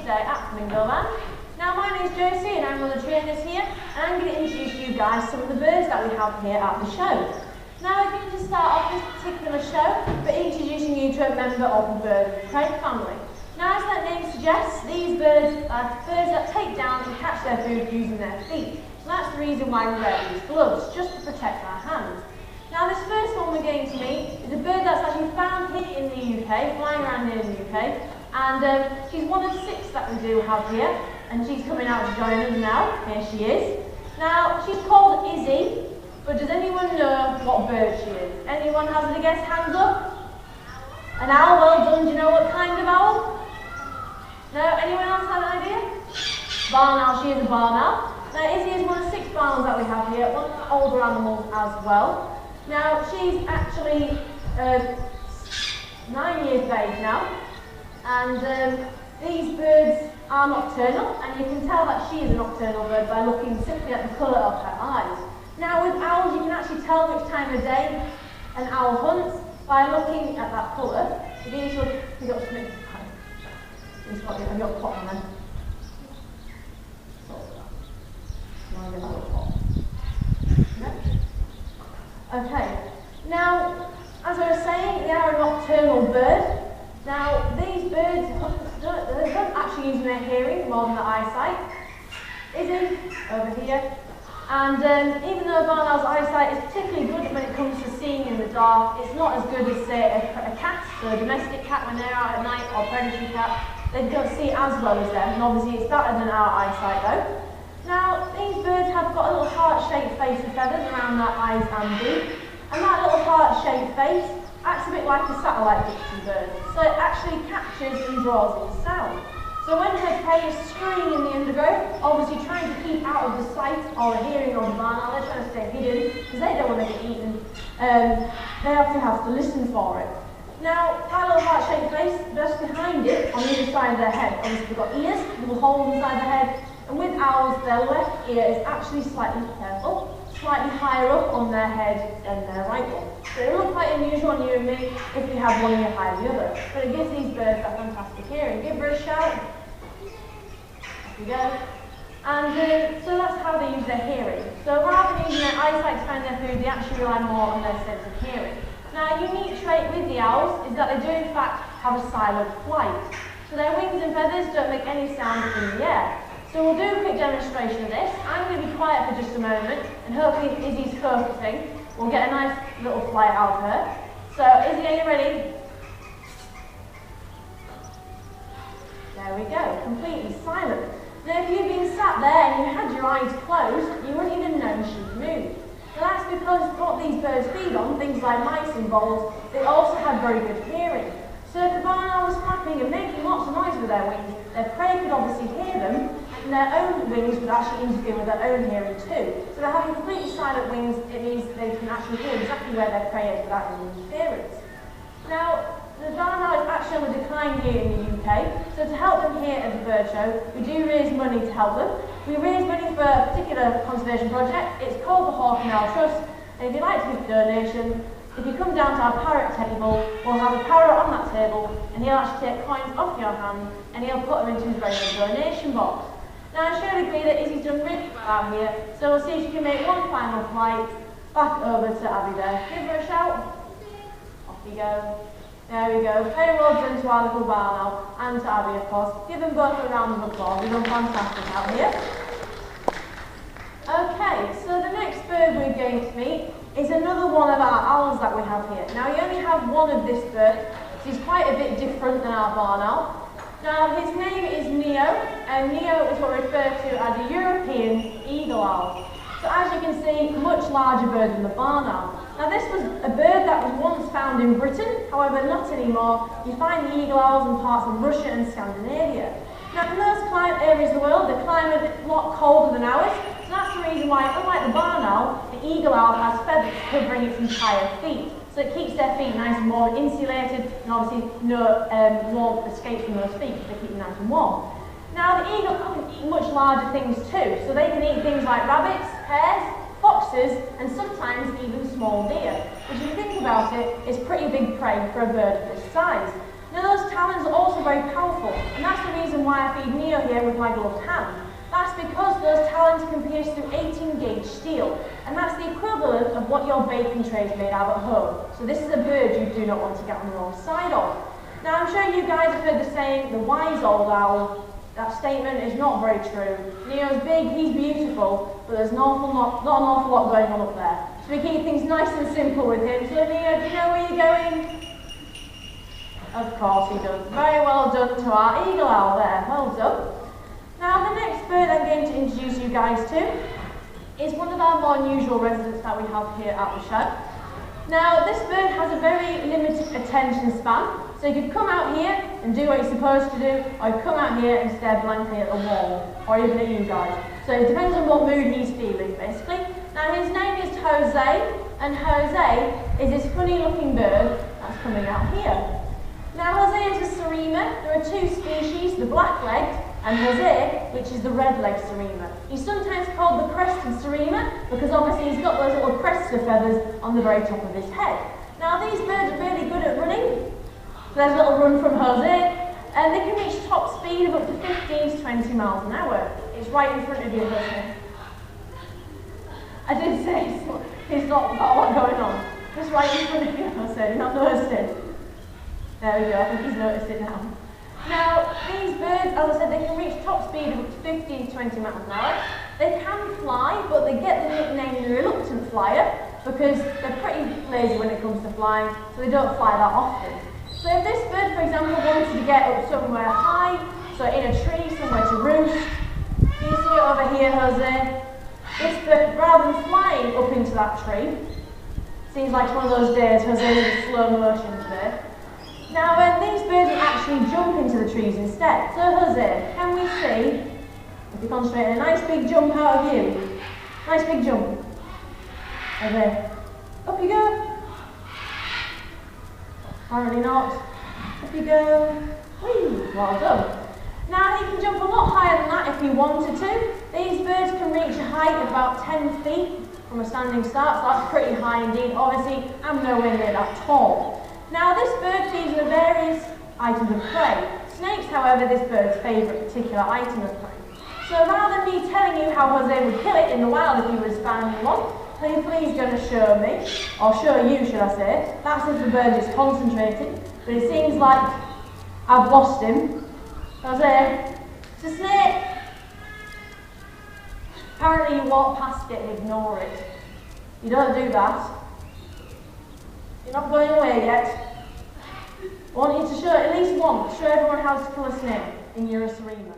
today at Flamingo. Now my name is Josie and I'm one of the trainers here, and I'm going to introduce you guys some of the birds that we have here at the show. Now I'm going to start off this particular show by introducing you to a member of the bird prey family. Now as that name suggests, these birds are birds that take down and catch their food using their feet. So that's the reason why we wear these gloves, just to protect our hands. Now this first one we're going to meet is a bird that's actually found here in the UK, flying around here in the UK, and she's one of 6 that we do have here, and she's coming out to join us now. Here she is. Now she's called Izzy, but does anyone know what bird she is? Anyone has a guess? Hands up. An owl, well done. Do you know what kind of owl? No? Anyone else have an idea? Barn owl, she is a barn owl. Now Izzy is one of 6 barn owls that we have here, one of the older animals as well. Now, she's actually 9 years of age now, and these birds are nocturnal, and you can tell that she is a nocturnal bird by looking simply at the colour of her eyes. Now, with owls, you can actually tell which time of day an owl hunts by looking at that colour. If you just look, you've got something. You've got a pot on them. Okay, now, as I was saying, they are a nocturnal bird. Now, these birds don't actually use their hearing more than their eyesight. Izzy, over here. And even though a barn owl's eyesight is particularly good when it comes to seeing in the dark, it's not as good as, say, a cat, so a domestic cat when they're out at night, or a predatory cat. They don't see as well as them, and obviously it's better than our eyesight though. Now, these birds have got a little heart-shaped face with feathers around their eyes and beak, and that little heart-shaped face acts a bit like a satellite dish to birds, so it actually captures and draws in sound. So when her prey is scurrying in the undergrowth, obviously trying to keep out of the sight or the hearing of the barn owl, they're trying to stay hidden because they don't want to get eaten, they have to listen for it. Now, that little heart-shaped face, just behind it, on either side of their head, obviously they've got ears, little holes inside their head. And with owls, their left ear is actually slightly higher up on their head than their right one. So it would look quite unusual on you and me if we had one ear higher than the other. But it gives these birds that fantastic hearing. Give her a shout. Off you go. And so that's how they use their hearing. So rather than using their eyesight to find their food, they actually rely more on their sense of hearing. Now, a unique trait with the owls is that they do in fact have a silent flight. So their wings and feathers don't make any sound in the air. So we'll do a quick demonstration of this. I'm going to be quiet for just a moment, and hopefully Izzy's focusing. We'll get a nice little flight out of her. So Izzy, are you ready? There we go, completely silent. Now if you've been sat there and you had your eyes closed, you wouldn't even know she'd moved. Now that's because what these birds feed on, things like mice and voles, they also have very good hearing. So if the barn owl was flapping and making lots of noise with their wings, their prey could obviously hear them, and their own wings would actually interfere with their own hearing too. So by having completely silent wings, it means they can actually hear exactly where their prey is without any interference. Now, the barn owl is actually on the decline here in the UK, so to help them here at the bird show, we do raise money to help them. We raise money for a particular conservation project. It's called the Hawk and Owl Trust, and if you'd like to give a donation, if you come down to our parrot table, we'll have a parrot on that table, and he'll actually take coins off your hand, and he'll put them into his very own donation box. Now, I'm sure you'll agree that Izzy's done really well out here, so we'll see if she can make one final flight back over to Abby there. Give her a shout. Off you go. There we go. Very well done to our little barn owl, and to Abby, of course. Give them both a round of applause. You've done fantastic out here. Okay, so the next bird we're going to meet is another one of our owls that we have here. Now, we only have one of this bird, so he's quite a bit different than our barn owl. Now, his name is Neo, and Neo is what we refer to as a European eagle owl. So as you can see, much larger bird than the barn owl. Now, this was a bird that was once found in Britain, however, not anymore. You find the eagle owls in parts of Russia and Scandinavia. Now, in those areas of the world, the climate is a lot colder than ours. So that's the reason why, unlike the barn owl, the eagle owl has feathers covering its entire feet. So it keeps their feet nice and warm, insulated, and obviously no warmth escapes from those feet because they keep them nice and warm. Now the eagle can eat much larger things too, so they can eat things like rabbits, hares, foxes, and sometimes even small deer, which if you think about it, is pretty big prey for a bird of this size. Now those talons are also very powerful, and that's the reason why I feed Neo here with my gloved hand. That's because those talons can pierce through 18-gauge steel, and that's the equivalent of what your baking tray is made out of at home. So this is a bird you do not want to get on the wrong side of. Now I'm sure you guys have heard the saying, the wise old owl. That statement is not very true. Neo's big, he's beautiful, but there's not an awful lot going on up there. So we keep things nice and simple with him. So Neo, do you know where you're going? Of course he does. Very well done to our eagle owl there. Well done. Now the next bird I'm going to introduce you guys to is one of our more unusual residents that we have here at the shed. Now this bird has a very limited attention span, so you could come out here and do what you're supposed to do, or you come out here and stare blankly at the wall, or even at you guys. So it depends on what mood he's feeling basically. Now his name is Jose, and Jose is this funny looking bird that's coming out here. Now Jose is a Serema. There are two species, the black-legged and Jose, which is the red-legged Serema. He's sometimes called the crested Serema because obviously he's got those little cresta feathers on the very top of his head. Now these birds are really good at running. So there's a little run from Jose, and they can reach top speed of up to 15 to 20 miles an hour. It's right in front of you, Jose. I did say he's not got a lot going on. Just right in front of you, Jose. You've not noticed it. There we go, I think he's noticed it now. Now, these birds, as I said, they can reach top speed of up to 15 to 20 miles an hour. They can fly, but they get the nickname the reluctant flyer because they're pretty lazy when it comes to flying, so they don't fly that often. So if this bird, for example, wanted to get up somewhere high, so in a tree, somewhere to roost, you see it over here, Jose? This bird, rather than flying up into that tree, seems like one of those days Jose is in slow motion today. Now these birds actually jump into the trees instead. So Jose, can we see, if you concentrate, a nice big jump out of you? Nice big jump. Jose, up you go. Apparently not. Up you go. Whee, well done. Now he can jump a lot higher than that if he wanted to. These birds can reach a height of about 10 feet from a standing start, so that's pretty high indeed. Obviously, I'm nowhere near that tall. Now this bird feeds on various items of prey. Snakes, however, this bird's favourite particular item of prey. So rather than me telling you how Jose would kill it in the wild if he was found one, hopefully he's going to show me, or show you should I say. That's if the bird is concentrating, but it seems like I've lost him. Jose, it's a snake. Apparently you walk past it and ignore it. You don't do that. You're not going away yet. I want you to show it at least once. Show everyone how to kill a snake in your Serema.